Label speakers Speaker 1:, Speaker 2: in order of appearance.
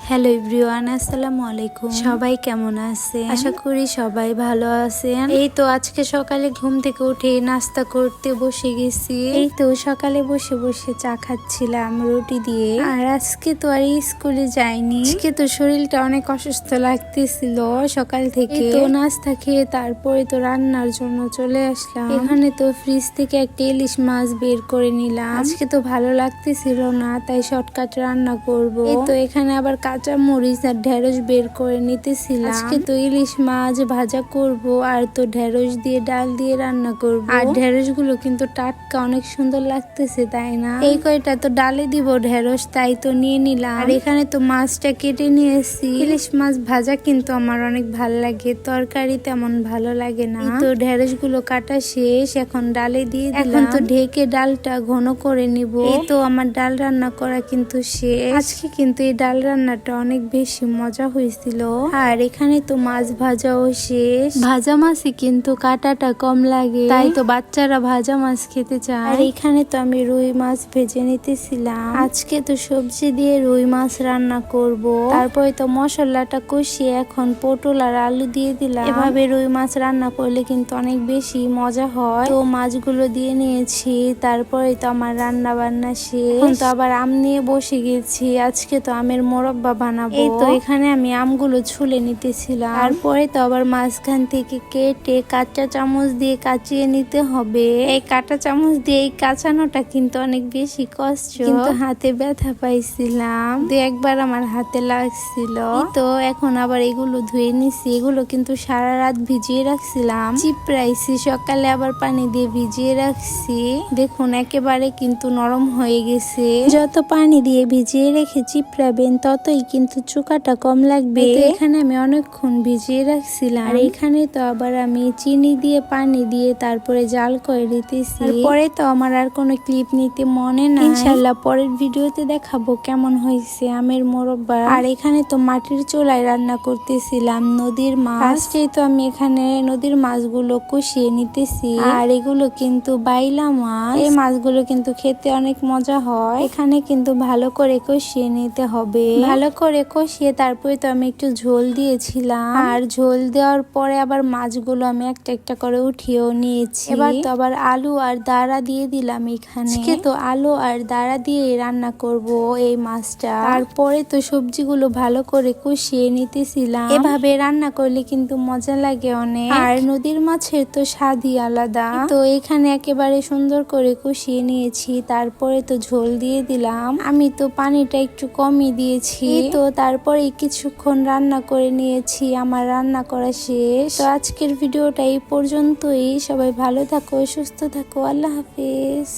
Speaker 1: Hello everyone, আসসালামু আলাইকুম। সবাই কেমন আছেন? আশা করি সবাই ভালো আছেন। এই তো আজকে সকালে ঘুম থেকে উঠে নাস্তা করতে বসে গেছি। এই তো সকালে বসে বসে চা খাচ্ছিলাম রুটি দিয়ে। আর আজকে তো আর স্কুলে যাইনি। আজকে তো শরীরটা অনেক অসুস্থ লাগতেছিল সকাল থেকে। তো নাস্তা খেয়ে তারপরে তো রান্নার জন্য চলে আসলাম। এখানে তো ফ্রিজ থেকে একটা ইলিশ মাছ বের করে নিলাম। আজকে তো ভালো লাগতেছিল না, তাই শর্টকাট রান্না করব। এই তো এখানে আবার কাঁচা মরিচ আর ঢেঁড়স বের করে নিতেছিলাম। আজকে তো ইলিশ মাছ ভাজা করব আর তো ঢেঁড়স দিয়ে ডাল দিয়ে রান্না করব। আর ঢেঁড়স গুলো কিন্তু টাটকা অনেক সুন্দর লাগতেছে, তাই না? এই কয়টা তো ডালে দিব ঢেঁড়স, তাই তো নিয়ে নিলাম। আর এখানে তো মাছটা কেটে নিয়েছি। ইলিশ মাছ ভাজা কিন্তু আমার অনেক ভালো লাগে, তরকারি তেমন ভালো লাগে না। তো ঢেঁড়স গুলো কাটা শেষ, এখন ডালে দিয়ে দিলাম। এখন তো ঢেকে ডালটা ঘন করে নিব। এই তো আমার ডাল রান্না করা কিন্তু শেষ। আজকে কিন্তু এই ডাল রান্নাটা অনেক বেশি মজা হয়েছিল। আর এখানে তো মাছ ভাজাও শেষ। ভাজা মাছই কিন্তু কাটাটা কম লাগে, তাই তো বাচ্চারা ভাজা মাছ খেতে চায়। আর এখানে তো আমি রুই মাছ ভেজে নিতেছিলাম। আজকে তো সবজি দিয়ে রুই মাছ রান্না করব। তারপরে তো মশলাটা কষিয়ে এখন পটল আর আলু দিয়ে দিলাম। এভাবে রুই মাছ রান্না করলে কিন্তু অনেক বেশি মজা হয়। তো মাছগুলো দিয়ে নিয়েছি, তারপরে তো আমার রান্না বান্না শেষ। এখন তো আবার আম নিয়ে বসে গেছি। আজকে তো আমের মোরব্বা বানাবো। এই তো এখানে আমি আমগুলো ছুলে নিতেছিলাম। তারপরে তো আবার মাঝখান থেকে কেটে কাঁচা চামচ দিয়ে কাচিয়ে নিতে হবে। এই কাঁটা চামচ দিয়ে এই কাঁচানোটা কিন্তু অনেক বেশি কষ্ট, কিন্তু হাতে ব্যথা পাইছিলাম। একবার আমার হাতে লাগছিল। তো এখন আবার এগুলো ধুয়ে নিছি। এগুলো কিন্তু সারা রাত ভিজিয়ে রাখছিলাম। চিপড়াইছি সকালে, আবার পানি দিয়ে ভিজিয়ে রাখছি। দেখুন একেবারে কিন্তু নরম হয়ে গেছে। যত পানি দিয়ে ভিজিয়ে রেখে চিপড়াবেন ততই কিন্তু চুকাটা কম লাগবে। তো এখানে আমি অনেকক্ষণ ভিজিয়ে রাখছিলাম। আর এখানে তো আবার আমি চিনি দিয়ে পানি দিয়ে তারপরে জাল করে দিতেছি। পরে তো আমার আর কোনো ক্লিপ নিতে মনে নাই। ইনশাআল্লাহ পরের ভিডিওতে দেখাবো কেমন হয়েছে আমের মোরব্বা। আর এখানে তো মাটির চুলায় রান্না করতেছিলাম নদীর মাছ। ফার্স্টেই তো আমি এখানে নদীর মাছগুলো কষিয়ে নিতেছি। আর এগুলো কিন্তু বাইলা মাছ। এই মাছগুলো কিন্তু খেতে অনেক মজা হয়। এখানে কিন্তু ভালো করে কষিয়ে নিতে হবে। ভালো করে কষিয়ে তারপরে তো আমি একটু ঝোল দিয়েছিলাম। আর ঝোল দেওয়ার পরে আবার মাছগুলো আমি একটা একটা করে উঠিয়েও নিয়েছি। এবার তো আবার আলু আর দাঁড়া দিয়ে দিলাম এখানে। আজকে তো আলু আর দাঁড়া দিয়ে রান্না করব এই মাছটা। তারপরে তো সবজিগুলো ভালো করে কষিয়ে নিতেছিলাম। এভাবে রান্না করলে কিন্তু মজা লাগে অনেক। আর নদীর মাছের তো স্বাদই আলাদা। তো এখানে একেবারে সুন্দর করে কষিয়ে নিয়েছি। তারপরে তো ঝোল দিয়ে দিলাম। আমি তো পানিটা একটু কমই দিয়েছি। তো তারপরে কিছুক্ষণ রান্না করে নিয়েছি। আমার রান্না করা শেষ। তো আজকের ভিডিওটা এই পর্যন্তই। সবাই ভালো থাকো, সুস্থ থাকো। আল্লাহ হাফেজ।